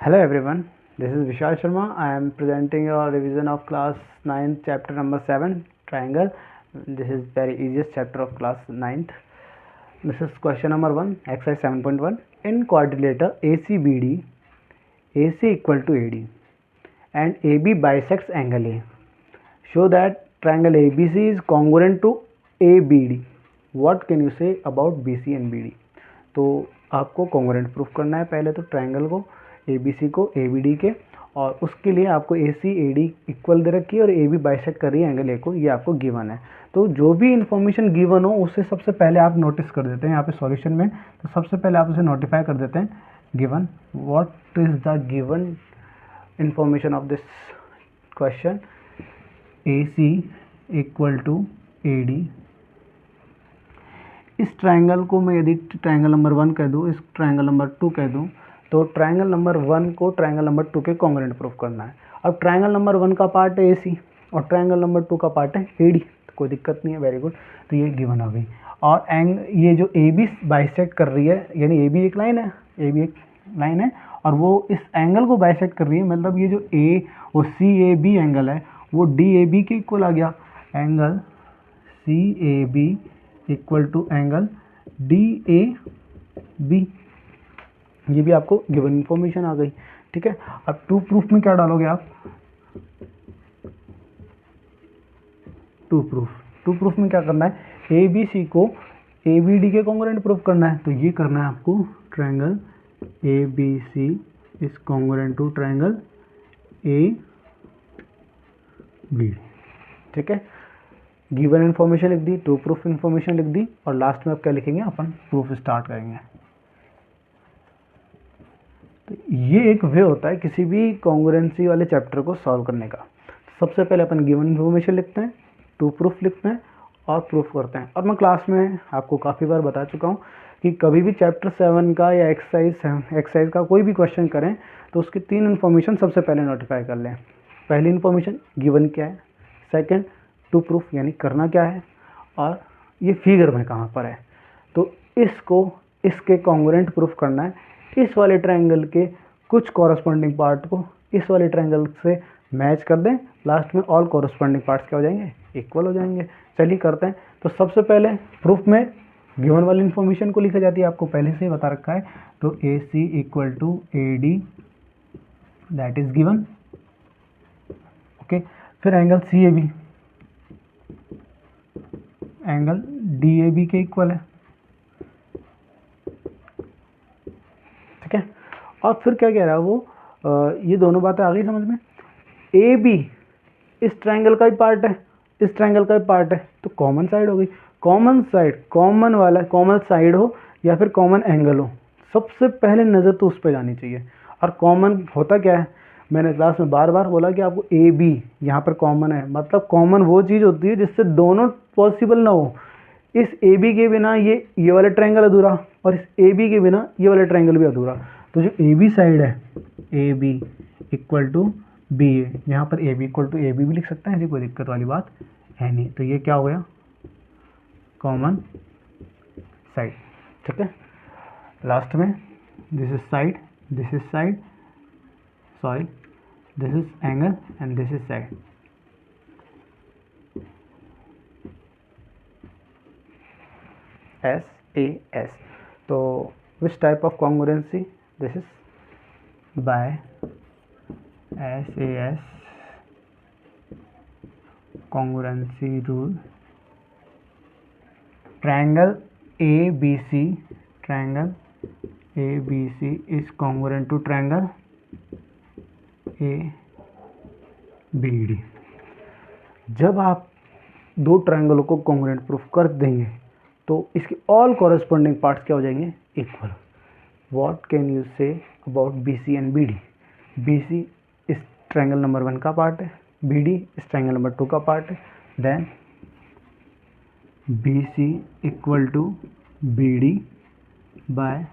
Hello everyone, this is Vishal Sharma. I am presenting your revision of class 9th chapter number 7 triangle. This is very easiest chapter of class 9th. This is question number 1 exercise 7.1. In quadrilateral ACBD, AC equal to AD and AB bisects angle A. Show that triangle ABC is congruent to ABD. What can you say about BC and BD? तो आपको congruent proof करना है पहले तो triangle को ABC को ABD के, और उसके लिए आपको AC AD इक्वल दे रखी है और AB बाइसेक्ट कर रही है एंगल A को, ये आपको गिवन है। तो जो भी इन्फॉर्मेशन गिवन हो उसे सबसे पहले आप नोटिस कर देते हैं यहाँ पे सॉल्यूशन में। तो सबसे पहले आप उसे नोटिफाई कर देते हैं given, what is the given information of this question. AC equal to AD। इस ट्रायंगल को मैं यदि ट्रायंगल नंबर 1 कह दूँ, इस ट्रायंगल नंबर 2 कह दूँ, तो ट्रायंगल नंबर 1 को ट्रायंगल नंबर 2 के कॉन्ग्रुएंट प्रूफ करना है। अब ट्रायंगल नंबर 1 का पार्ट है AC और ट्रायंगल नंबर 2 का पार्ट है AD, तो कोई दिक्कत नहीं है, वेरी गुड। तो ये गिवन हो गई। और ये जो AB बाइसेक्ट कर रही है, यानी AB एक लाइन है, AB एक लाइन है और वो इस एंगल को बाइसेक्ट कर रही है, मतलब ये जो वो CAB एंगल है वो DAB के इक्वल आ गया। Angle CAB equal to angle DAB, ये भी आपको गिवन इंफॉर्मेशन आ गई। ठीक है, अब टू प्रूफ में क्या डालोगे आप? टू प्रूफ में क्या करना है? ABC को ABD के कॉन्ग्रुएंट प्रूफ करना है। तो ये करना है आपको, triangle ABC is congruent to triangle ABD। ठीक है, गिवन इन्फॉर्मेशन लिख दी, टू प्रूफ इन्फॉर्मेशन लिख दी, और लास्ट में आप क्या लिखेंगे? अपन प्रूफ स्टार्ट करेंगे। तो ये एक वे होता है किसी भी कॉन्ग्रुएंसी वाले चैप्टर को सॉल्व करने का। सबसे पहले अपन गिवन इन्फॉर्मेशन लिखते हैं, टू प्रूफ लिखते हैं और प्रूफ करते हैं। और मैं क्लास में आपको काफ़ी बार बता चुका हूँ कि कभी भी चैप्टर 7 का या एक्सरसाइज का कोई भी क्वेश्चन करें तो उसकी 3 इन्फॉर्मेशन सबसे पहले नोटिफाई कर लें। पहली इन्फॉर्मेशन गिवन क्या है, सेकेंड टू प्रूफ यानी करना क्या है, और ये फिगर में कहाँ पर है। तो इसके कॉन्ग्रुएंट प्रूफ करना है। इस वाले ट्रायंगल के कुछ कॉरस्पॉन्डिंग पार्ट को इस वाले ट्रायंगल से मैच कर दें, लास्ट में ऑल कॉरस्पॉन्डिंग पार्ट्स क्या हो जाएंगे? इक्वल हो जाएंगे। चलिए करते हैं। तो सबसे पहले प्रूफ में गिवन वाली इन्फॉर्मेशन को लिखा जाती है, आपको पहले से ही बता रखा है। तो AC equal to AD that is given. Okay, फिर एंगल CAB एंगल DAB के इक्वल है। ठीक है, और फिर क्या कह रहा है वो, ये दोनों बातें आ गई समझ में। AB इस ट्रायंगल का ही पार्ट है, इस ट्रायंगल का ही पार्ट है, तो कॉमन साइड हो गई। कॉमन साइड, कॉमन वाला, कॉमन साइड हो या फिर कॉमन एंगल हो, सबसे पहले नज़र तो उस पर जानी चाहिए। और कॉमन होता क्या है, मैंने क्लास में बार बार बोला कि आपको AB यहाँ पर कॉमन है, मतलब कॉमन वो चीज़ होती है जिससे दोनों पॉसिबल ना हो। इस AB के बिना ये वाला ट्रायंगल अधूरा, और इस AB के बिना ये वाला ट्रायंगल भी अधूरा। तो जो AB साइड है, AB इक्वल टू BA, यहाँ पर AB इक्वल टू AB भी लिख सकते हैं, ऐसी कोई दिक्कत वाली बात है नहीं। तो ये क्या हो गया? Common side. ठीक है, लास्ट में this is side, this is side, sorry this is angle and this is side. SAS, तो which type of congruency? This is by SAS congruency rule. Triangle ABC is congruent to triangle ABD। जब आप दो ट्रायंगलों को congruent proof कर देंगे तो इसके all corresponding parts क्या हो जाएंगे? Equal. What can you say about BC and BD? BC इस ट्रायंगल नंबर 1 का पार्ट है, BD इस ट्रायंगल नंबर 2 का पार्ट है। Then BC equal to BD by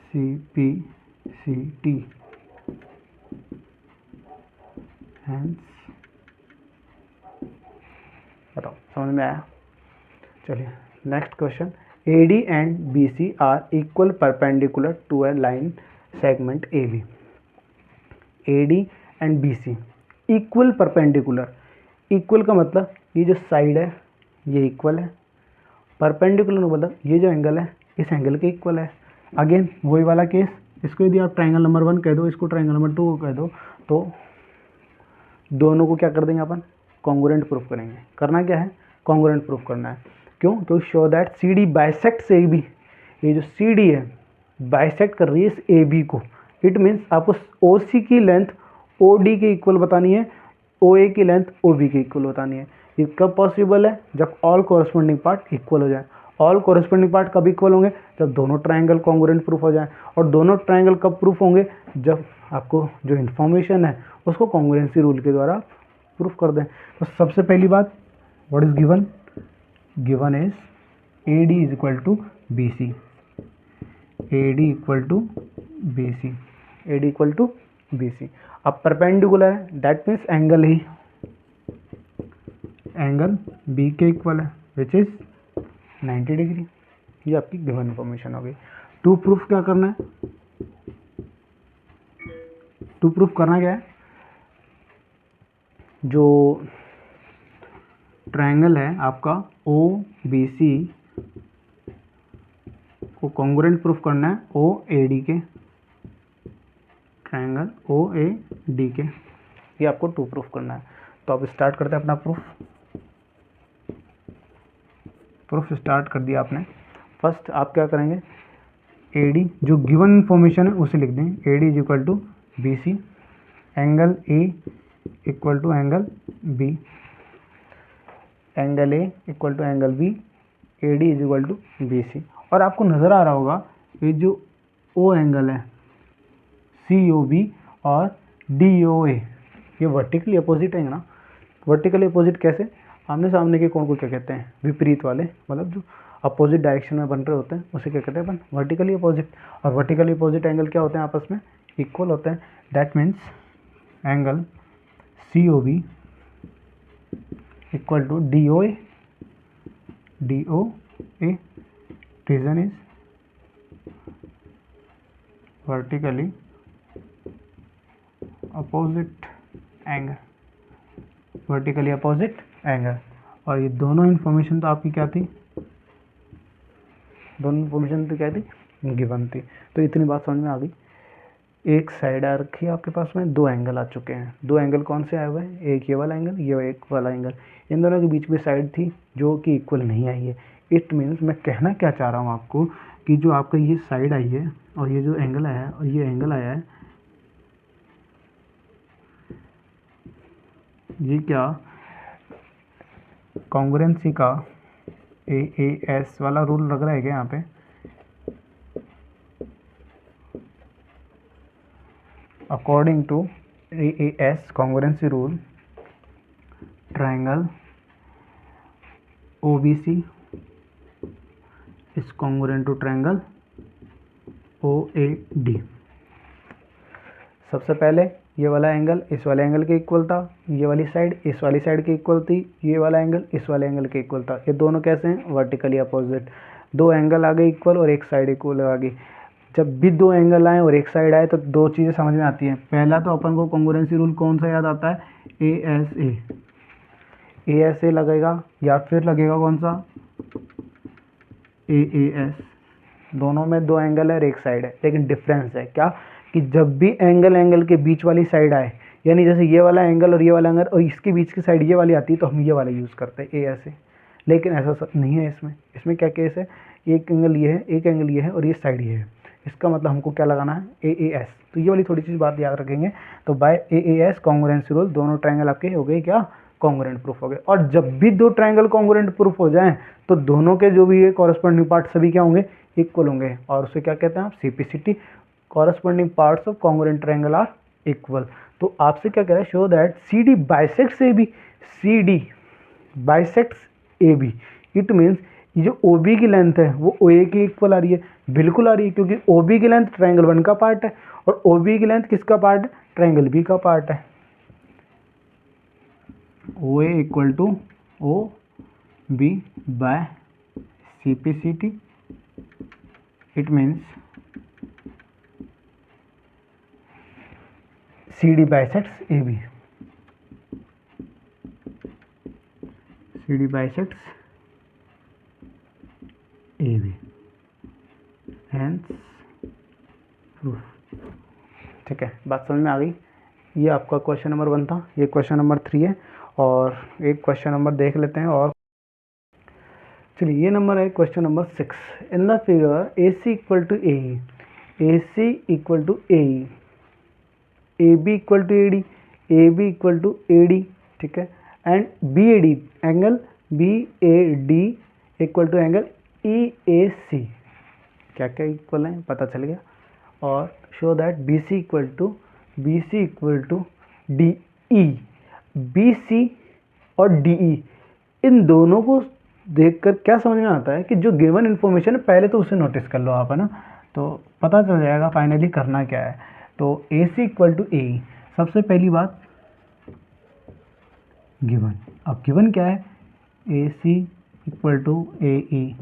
CPCT। Hence बताओ, समझ में आया? चलिए next question. AD and BC are equal perpendicular to a line segment AB. AD and BC equal perpendicular. Equal का मतलब ये जो साइड है ये इक्वल है. परपेंडिकुलर मतलब ये जो एंगल है इस एंगल के इक्वल है. अगेन वही वाला केस, इसको यदि आप ट्रायंगल नंबर 1 कह दो, इसको ट्रायंगल नंबर 2 कह दो, तो दोनों को क्या कर देंगे अपन, कॉन्ग्रुएंट प्रूफ करेंगे. करना क्या है, कॉन्ग्रुएंट प्रूफ करना है. क्यों, क्योंकि show that C D bisects A B. ये जो सी डी है बाइसेक्ट कर रही है इस ए बी को. इट मीन्स आपको ओ सी की लेंथ ओ डी के इक्वल बतानी है, ओ ए की लेंथ ओ बी के इक्वल बतानी है. ये कब पॉसिबल है, जब ऑल कॉरस्पॉन्डिंग पार्ट इक्वल हो जाए. ऑल कॉरस्पॉन्डिंग पार्ट कब इक्वल होंगे, जब दोनों ट्रायंगल कॉन्ग्रुएंट प्रूफ हो जाए. और दोनों ट्रायंगल कब प्रूफ होंगे, जब आपको जो इन्फॉर्मेशन है उसको कॉन्ग्रुएंसी रूल के द्वारा प्रूफ कर दें. तो सबसे पहली बात, what is given, given is A D is equal to B C. A D equal to B C. A D equal to B C. अब परपेंडिकुलर है, दैट मीन्स एंगल ही एंगल बी के इक्वल है which is 90 degree. ये आपकी given information हो गई. To proof क्या करना है, टू प्रूफ करना क्या है, जो ट्रायंगल है आपका ओ बी सी को कॉन्ग्रुएंट प्रूफ करना है ओ ए डी के. ट्रायंगल ओ ए डी के, ये आपको टू प्रूफ करना है. तो अब स्टार्ट करते हैं अपना प्रूफ. प्रूफ स्टार्ट कर दिया आपने. फर्स्ट आप क्या करेंगे, ए डी जो गिवन इन्फॉर्मेशन है उसे लिख दें. A D is equal to B C, angle A equal to angle B, angle A equal to angle B, A D is equal to B C. और आपको नज़र आ रहा होगा ये जो ओ एंगल है सी ओ बी और डी ओ ए, ये वर्टिकली अपोजिट है ना. वर्टिकली अपोजिट कैसे, आमने सामने के कोण को क्या कहते हैं, विपरीत वाले, मतलब जो अपोजिट डायरेक्शन में बन रहे होते हैं उसे क्या कहते हैं अपन, वर्टिकली अपोजिट. और वर्टिकली अपोजिट एंगल क्या होते हैं, आपस में इक्वल होते हैं. That means angle C O B equal to D O A. D O A reason is vertically opposite angle, vertically opposite angle. और ये दोनों इन्फॉर्मेशन तो आपकी क्या थी, दोनों इन्फॉर्मेशन तो क्या थी, गिवन थी. तो इतनी बात समझ में आ गई. एक साइड आ रखी है आपके पास में, दो एंगल आ चुके हैं. दो एंगल कौन से आए हुए हैं, एक ये वाला एंगल, ये एक वाला एंगल. इन दोनों के बीच में साइड थी जो कि इक्वल नहीं आई है. इट मीन्स मैं कहना क्या चाह रहा हूँ आपको कि जो आपका ये साइड आई है और ये जो एंगल आया है और ये एंगल आया है, ये क्या कॉन्ग्रुएंसी का AAS वाला रूल लग रहा है क्या यहाँ पे. According to AAS congruency rule, triangle OBC is congruent to triangle OAD. सबसे पहले ये वाला एंगल इस वाले एंगल के इक्वल था, ये वाली साइड इस वाली साइड के इक्वल थी, ये वाला एंगल इस वाले एंगल के इक्वल था. ये दोनों कैसे हैं, वर्टिकली अपोजिट. दो एंगल आ गए इक्वल और एक साइड इक्वल आ गई. जब भी दो एंगल आए और एक साइड आए तो दो चीज़ें समझ में आती हैं. पहला तो अपन को कॉन्ग्रुएंसी रूल कौन सा याद आता है, ASA. ASA लगेगा या फिर लगेगा कौन सा, AAS. दोनों में दो एंगल है और एक साइड है, लेकिन डिफरेंस है क्या, कि जब भी एंगल एंगल के बीच वाली साइड आए, यानी जैसे ये वाला एंगल और ये वाला एंगल और इसके बीच की साइड ये वाली आती है तो हम ये वाला यूज़ करते हैं ASA. लेकिन ऐसा नहीं है इसमें. इसमें क्या केस है, एक एंगल ये है, एक एंगल ये है और ये साइड ये है. इसका मतलब हमको क्या लगाना है, AAS. तो ये वाली थोड़ी चीज़ बात याद रखेंगे. तो बाय AAS कॉन्ग्रुएंसी रूल दोनों ट्रायंगल आपके हो गए क्या, कॉन्ग्रुएंट प्रूफ हो गए. और जब भी दो ट्रायंगल कॉन्ग्रुएंट प्रूफ हो जाएं तो दोनों के जो भी ये कॉरस्पॉन्डिंग पार्ट सभी क्या होंगे, इक्वल होंगे. और उसे क्या कहते हैं आप, CPCT, corresponding parts of congruent triangle are equal. तो आपसे क्या कह रहा है, show that CD bisects AB. CD bisects AB. It means ये जो OB की लेंथ है वो OA की इक्वल आ रही है. बिल्कुल आ रही है, क्योंकि OB की लेंथ ट्रायंगल 1 का पार्ट है और OB की लेंथ किसका पार्ट है, ट्रायंगल B का पार्ट है. OA equal to OB by CPCT. It means CD bisects AB. CD bisects AB. Hence proof. ठीक है, बात समझ में आ गई। ये आपका क्वेश्चन नंबर 1 था, ये क्वेश्चन नंबर 3 है, और एक क्वेश्चन नंबर देख लेते हैं। और चलिए, ये नंबर है question number 6। In the figure AC equal to AE, AC equal to AE, AB equal to AD, AB equal to AD, ठीक है, and BAD angle BAD equal to angle EAC। क्या क्या इक्वल है पता चल गया। और show that BC equal to DE। BC और DE इन दोनों को देखकर क्या समझ में आता है कि जो गिवन इन्फॉर्मेशन है पहले तो उसे नोटिस कर लो आप, है ना, तो पता चल जाएगा फाइनली करना क्या है। तो AC इक्वल टू AE, सबसे पहली बात गिवन। अब गिवन क्या है, AC इक्वल टू AE,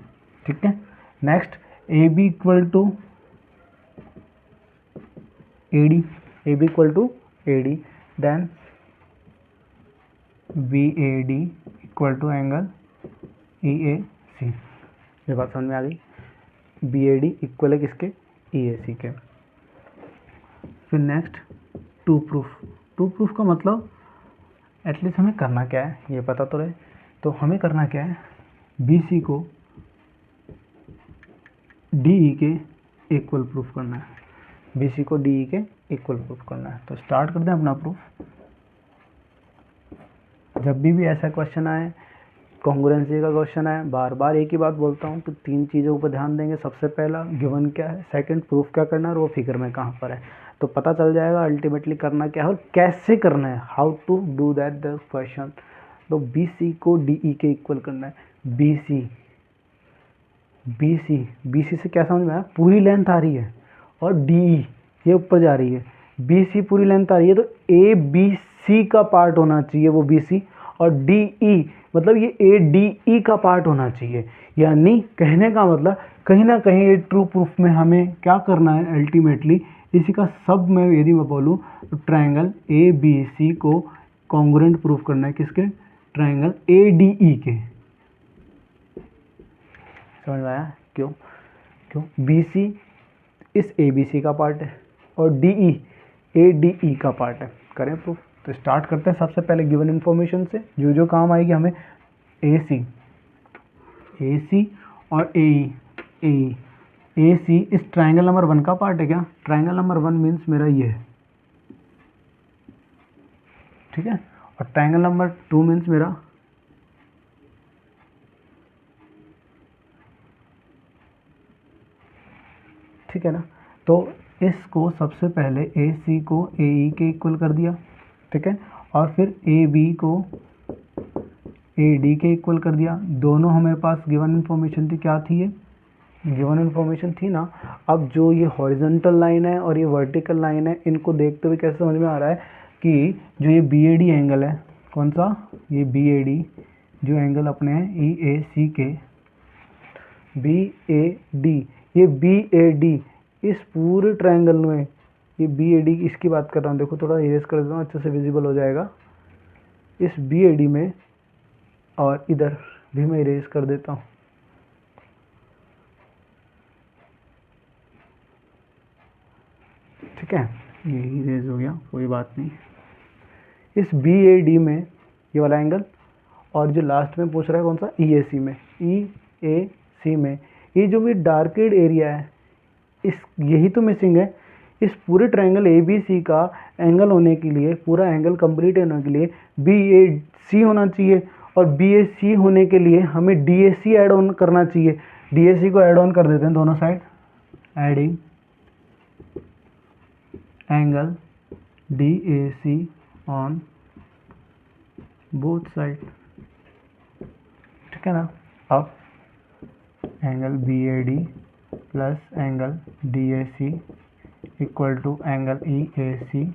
ठीक है। Next AB equal to AD, AB equal to AD, then BAD equal to angle EAC। ये बात समझ में आ गई। BAD इक्वल है किसके, EAC के। फिर नेक्स्ट टू प्रूफ का मतलब एटलीस्ट हमें करना क्या है ये पता तो रहे। तो हमें करना क्या है, BC को DE के इक्वल प्रूफ करना है, BC को DE के इक्वल प्रूफ करना है। तो स्टार्ट करते हैं अपना प्रूफ। जब भी ऐसा क्वेश्चन आए, कॉन्ग्रुएंसी का क्वेश्चन है, बार बार एक ही बात बोलता हूँ, तो 3 चीज़ों पर ध्यान देंगे। सबसे पहला गिवन क्या है, सेकंड प्रूफ क्या करना है और वो फिगर में कहाँ पर है, तो पता चल जाएगा अल्टीमेटली करना क्या है और कैसे करना है, how to do that the question. तो BC को DE के इक्वल करना है। BC से क्या समझ में आया, पूरी लेंथ आ रही है और DE ये ऊपर जा रही है। BC पूरी लेंथ आ रही है तो ABC का पार्ट होना चाहिए वो BC, और DE मतलब ये ADE का पार्ट होना चाहिए। यानी कहने का मतलब कहीं ना कहीं ये ट्रू प्रूफ में हमें क्या करना है अल्टीमेटली, इसी का सब मैं यदि मैं बोलूँ तो ट्रायंगल ABC को कॉन्ग्रुएंट प्रूफ करना है किसके, ट्रायंगल ADE के। समझ में आया क्यों? BC इस ABC का पार्ट है और DE ADE का पार्ट है। करें प्रूफ। तो स्टार्ट करते हैं सबसे पहले गिवन इन्फॉर्मेशन से, जो जो काम आएगी हमें। AC और AC इस ट्रायंगल नंबर 1 का पार्ट है क्या? ट्रायंगल नंबर 1 मीन्स मेरा ये है, ठीक है, और ट्रायंगल नंबर 2 मीन्स मेरा ठीक है ना। तो इसको सबसे पहले AC को AE के इक्वल कर दिया, ठीक है, और फिर AB को AD के इक्वल कर दिया। दोनों हमारे पास गिवन इन्फॉर्मेशन थी, क्या थी ये गिवन इन्फॉर्मेशन थी ना। अब जो ये हॉरिजॉन्टल लाइन है और ये वर्टिकल लाइन है, इनको देखते हुए कैसे समझ में आ रहा है कि जो ये BAD एंगल है, कौन सा, ये BAD जो एंगल अपने हैं EAC के, BAD, ये BAD इस पूरे ट्रायंगल में, ये BAD इसकी बात कर रहा हूँ, देखो थोड़ा इरेज कर देता हूँ अच्छे से विजिबल हो जाएगा। इस BAD में और इधर भी मैं इरेज कर देता हूँ, ठीक है, ये इरेज हो गया, कोई बात नहीं। इस BAD में ये वाला एंगल, और जो लास्ट में पूछ रहा है कौन सा, EAC में, EAC में ये जो भी डार्केड एरिया है, इस यही तो मिसिंग है। इस पूरे ट्रायंगल ABC का एंगल होने के लिए, पूरा एंगल कंप्लीट होने के लिए BAC होना चाहिए, और BAC होने के लिए हमें DAC ऐड ऑन करना चाहिए। DAC को ऐड ऑन कर देते हैं दोनों side, adding angle DAC on both side, ठीक है ना। अब angle BAD plus angle DAC equal to angle EAC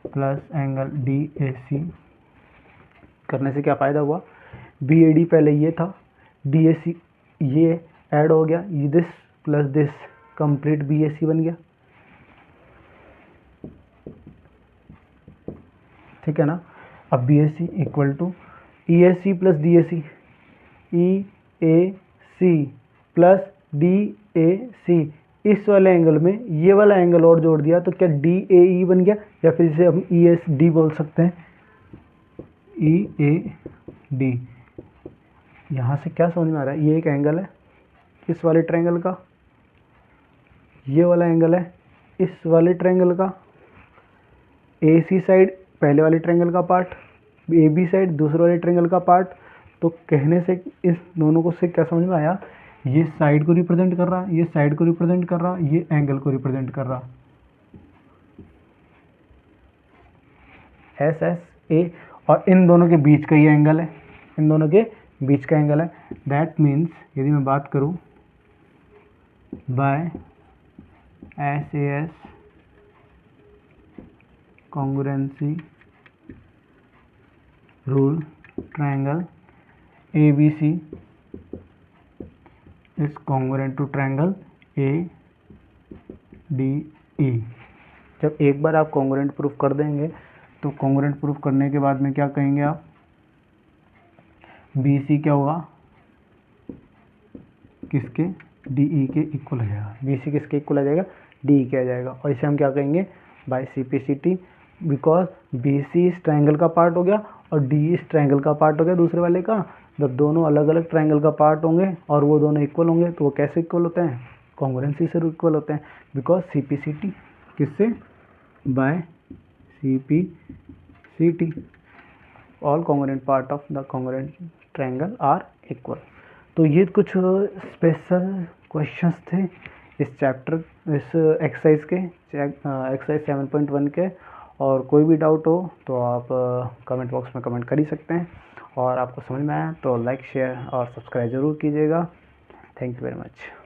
plus angle DAC करने से क्या फ़ायदा हुआ, BAD पहले ये था, DAC ये ऐड हो गया, ये this plus this complete BAC बन गया। ठीक है ना। अब B A C equal to E A C plus D A C, E A C plus D A C, इस वाले एंगल में ये वाला एंगल और जोड़ दिया तो क्या डी ए ई बन गया, या फिर इसे हम ई एस डी बोल सकते हैं, ई ए डी। यहाँ से क्या समझ में आ रहा है, ये एक एंगल है इस वाले ट्रायंगल का, ये वाला एंगल है इस वाले ट्रायंगल का, ए सी साइड पहले वाले ट्रायंगल का पार्ट, ए बी साइड दूसरे वाले ट्रायंगल का पार्ट। तो कहने से इस दोनों को से क्या समझ में आया, ये साइड को रिप्रेजेंट कर रहा, ये साइड को रिप्रेजेंट कर रहा, ये एंगल को रिप्रेजेंट कर रहा, एस एस ए, और इन दोनों के बीच का ये एंगल है, इन दोनों के बीच का एंगल है। दैट मीन्स यदि मैं बात करूं by S A S congruency rule, triangle A B C is congruent to triangle A D E. जब एक बार आप कॉन्ग्रुएंट प्रूफ कर देंगे तो कॉन्ग्रुएंट प्रूफ करने के बाद में क्या कहेंगे आप, बी सी क्या होगा, किसके, डी ई के इक्वल आ जाएगा, बी सी किसके इक्वल आ जाएगा, डी ई के आ जाएगा। और इसे हम क्या कहेंगे, by C P C T, because B C इस ट्रायंगल का पार्ट हो गया और डी इस ट्रायंगल का पार्ट हो गया दूसरे वाले का। जब दोनों अलग अलग ट्रायंगल का पार्ट होंगे और वो दोनों इक्वल होंगे तो वो कैसे इक्वल होते हैं, कॉन्ग्रुएंसी से इक्वल होते हैं, because C P C T किससे, by C P C T, all congruent part of the congruent triangle are equal. तो ये कुछ स्पेशल क्वेश्चंस थे इस चैप्टर, इस एक्सरसाइज के, एक्सरसाइज 7.1 के। और कोई भी डाउट हो तो आप कमेंट बॉक्स में कमेंट कर ही सकते हैं, और आपको समझ में आया तो लाइक शेयर और सब्सक्राइब ज़रूर कीजिएगा। Thank you very much.